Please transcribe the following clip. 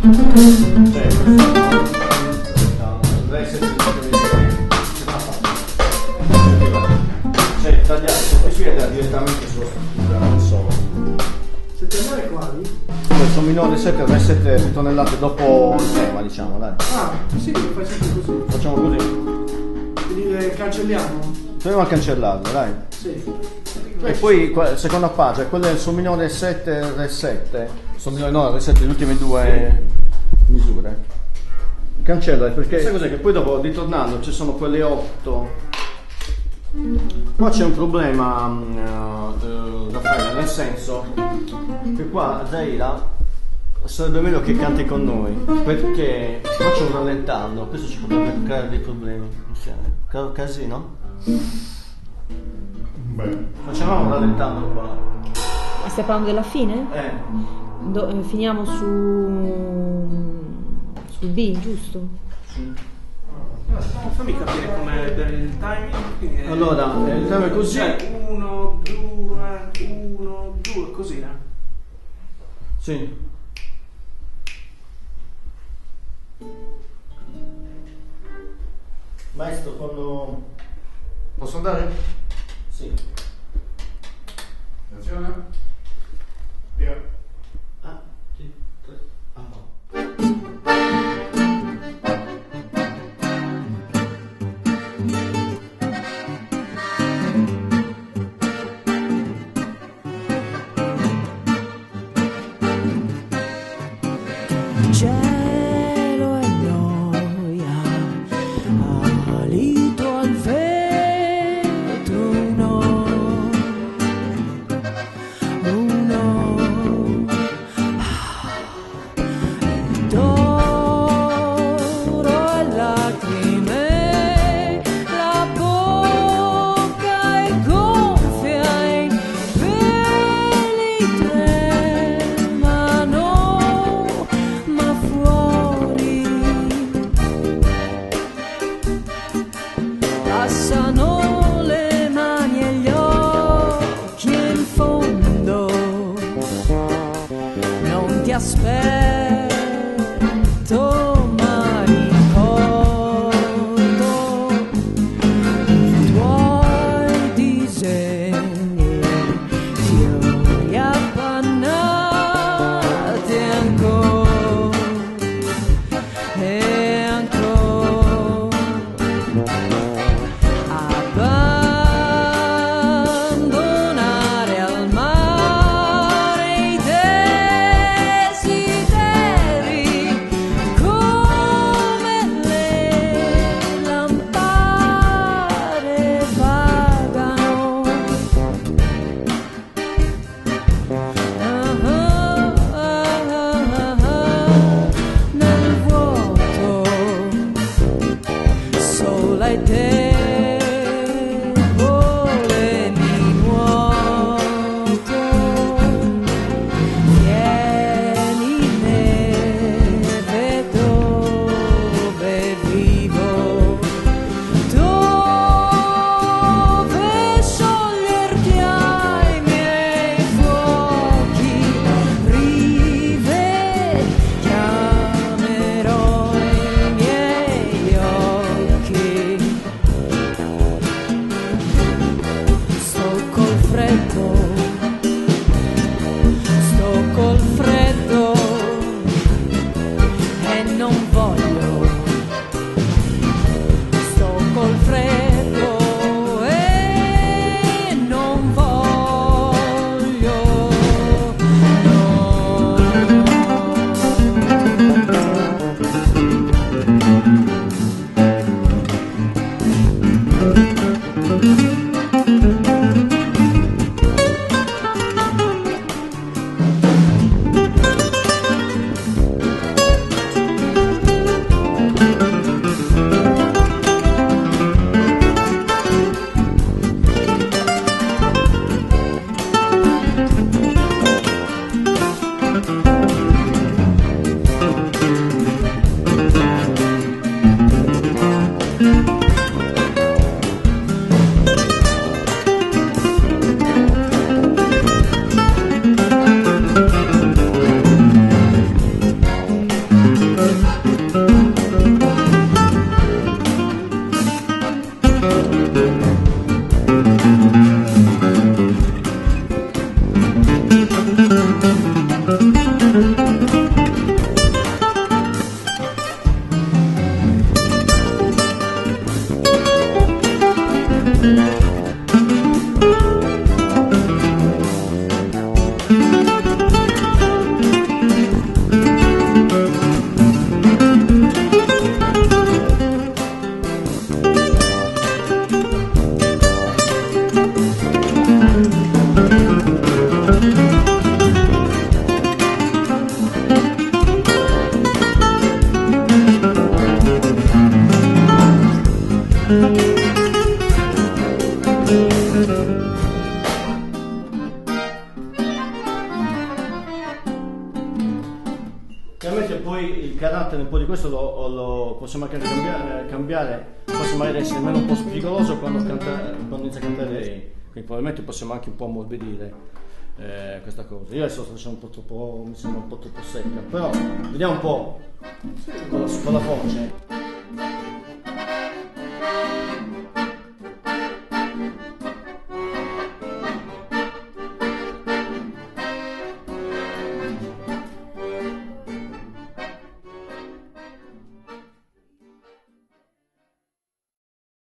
Cioè, tagliare, si vede direttamente sulla struttura del solo. Settennarie quali? Sono minore 7, re 7 tonnellate dopo il tema, diciamo, dai. Ah, sì, fai sempre così. Facciamo così. Quindi cancelliamo? Proviamo a cancellarlo, dai. Sì. E poi, seconda pagina, quelle sono minore 7, re 7. Sono minore, no, re 7, le ultime due misure. Cancella, perché sai cos'è? Che poi dopo, ritornando, ci sono quelle 8. Qua c'è un problema, Raffaele, nel senso che qua Zaira sarebbe meglio che canti con noi, perché qua c'è un rallentando, questo ci potrebbe creare dei problemi. Casino? Beh, Facciamo un rallentando qua. Ma stai parlando della fine? Finiamo su B, giusto? Fammi capire com'è il timing. Allora, il tema è così. 1, 2, 1, 2, così, eh? Sì. Maestro, quando... Posso andare? Sì. attenzione. Via. Ah, sì, 3. Ah, no. Cielo e noia, alito al vetro, d'oro e lacrime, la bocca è gonfia, i peli tremano, ma fuori passano le mani e gli occhi e in fondo non ti aspetto, ma ricordo i tuoi disegni, fiori appannati ancora e ancora. Chiaramente poi il carattere un po' di questo lo possiamo anche cambiare, forse magari essere meno un po' spigoloso quando inizia a cantare lei, quindi probabilmente possiamo anche un po' ammorbidire questa cosa. Io adesso sto facendo un po' troppo, mi sembra un po' troppo secca, però vediamo un po' con la voce.